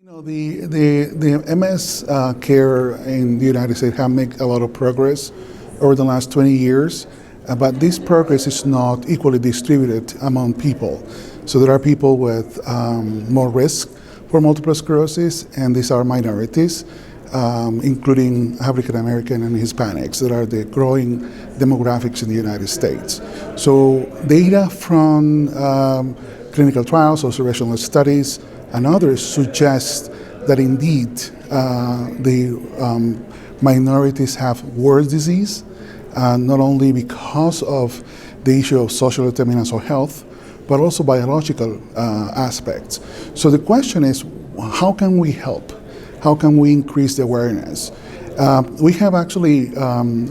The MS care in the United States have made a lot of progress over the last 20 years, but this progress is not equally distributed among people. So there are people with more risk for multiple sclerosis, and these are minorities, including African American and Hispanics, that are the growing demographics in the United States. So data from clinical trials, observational studies, and others suggest that indeed the minorities have worse disease, not only because of the issue of social determinants of health, but also biological aspects. So the question is, how can we help? How can we increase the awareness? We have actually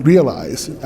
realized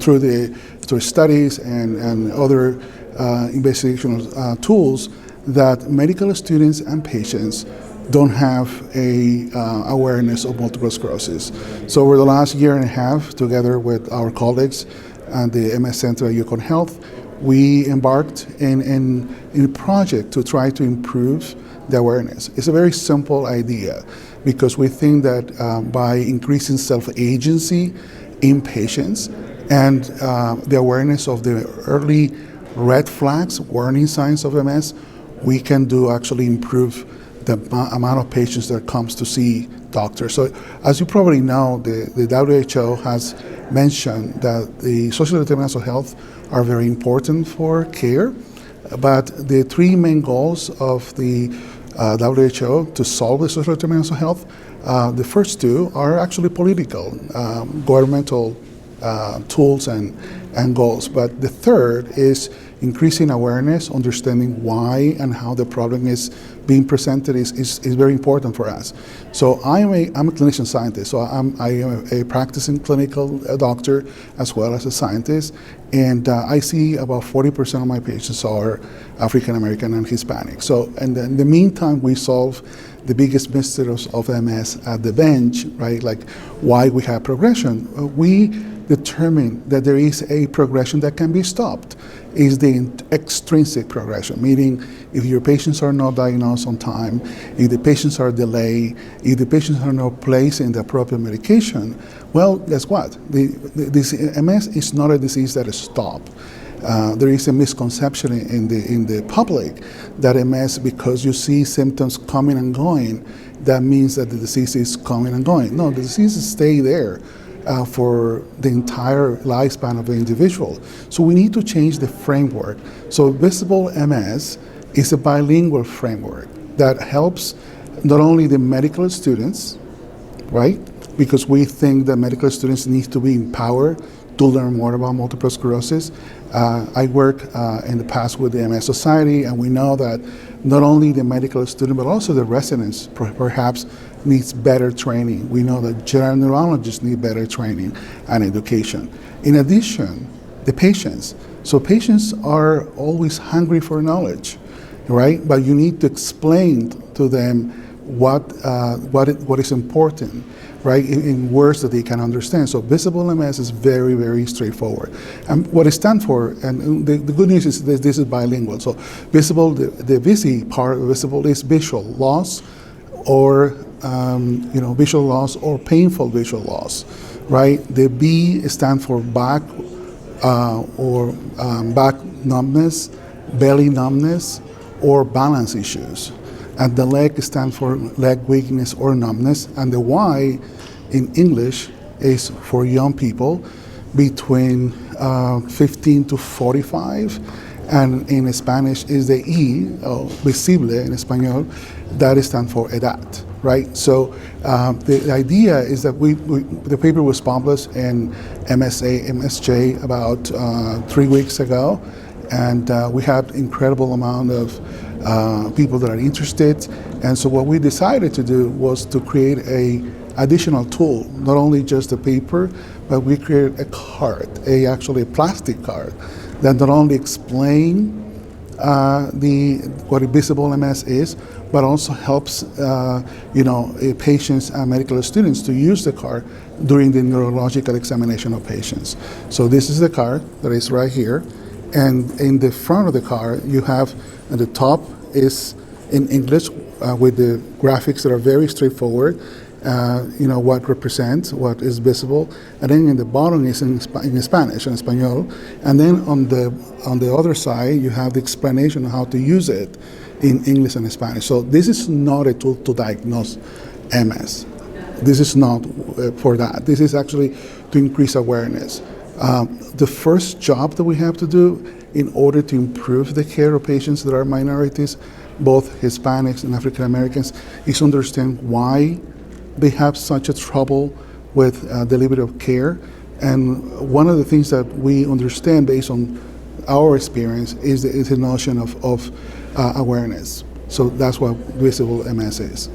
through studies and other investigational tools that medical students and patients don't have a awareness of multiple sclerosis. So over the last year and a half, together with our colleagues at the MS Center at UConn Health, we embarked in a project to try to improve the awareness. It's a very simple idea because we think that by increasing self-agency in patients and the awareness of the early red flags, warning signs of MS, we can actually improve the amount of patients that comes to see doctors. So as you probably know, the WHO has mentioned that the social determinants of health are very important for care, but the three main goals of the WHO to solve the social determinants of health, the first two are actually political, governmental tools and goals. But the third is increasing awareness, understanding why and how the problem is being presented is very important for us. So I'm a clinician scientist, so I am a practicing clinical doctor as well as a scientist, and I see about 40% of my patients are African American and Hispanic. So in the meantime, we solve the biggest mysteries of MS at the bench, right? Like why we have progression. We determine that there is a progression that can be stopped. Is the extrinsic progression, meaning if your patients are not diagnosed on time, if the patients are delayed, if the patients are not placed in the appropriate medication, well, guess what? This MS is not a disease that is stopped. There is a misconception in the public that MS, because you see symptoms coming and going, that means that the disease is coming and going. No, the diseases stay there for the entire lifespan of the individual. So we need to change the framework. So VISIBL MS is a bilingual framework that helps not only the medical students, right? Because we think that medical students need to be empowered to learn more about multiple sclerosis. I work in the past with the MS Society, and we know that not only the medical student, but also the residents perhaps needs better training. We know that general neurologists need better training and education. In addition, the patients. So patients are always hungry for knowledge, right? But you need to explain to them what is important, right, in words that they can understand. So VISIBL MS is very, very straightforward. And what it stands for, and the good news is this is bilingual. So VISIBL, the VISI part of VISIBL is visual loss, or visual loss or painful visual loss, right? The B stands for back back numbness, belly numbness, or balance issues. And the leg stands for leg weakness or numbness. And the Y in English is for young people between 15 to 45. And in Spanish is the E, VISIBL in Espanol, that stands for edad, right? So the idea is that the paper was published in MSJ about 3 weeks ago, and we had incredible amount of people that are interested. And so what we decided to do was to create a additional tool, not only just the paper, but we created a card, actually a plastic card, that not only explain what a VISIBL MS is, but also helps patients and medical students to use the card during the neurological examination of patients. So this is the card that is right here, and in the front of the card you have, at the top is in English with the graphics that are very straightforward. What represents, what is visible, and then in the bottom is in Spanish, in Español, and then on the other side you have the explanation of how to use it in English and Spanish. So this is not a tool to diagnose MS. This is not for that. This is actually to increase awareness. The first job that we have to do in order to improve the care of patients that are minorities, both Hispanics and African Americans, is understand why they have such a trouble with delivery of care. And one of the things that we understand based on our experience is the notion of awareness. So that's what VISIBL MS is.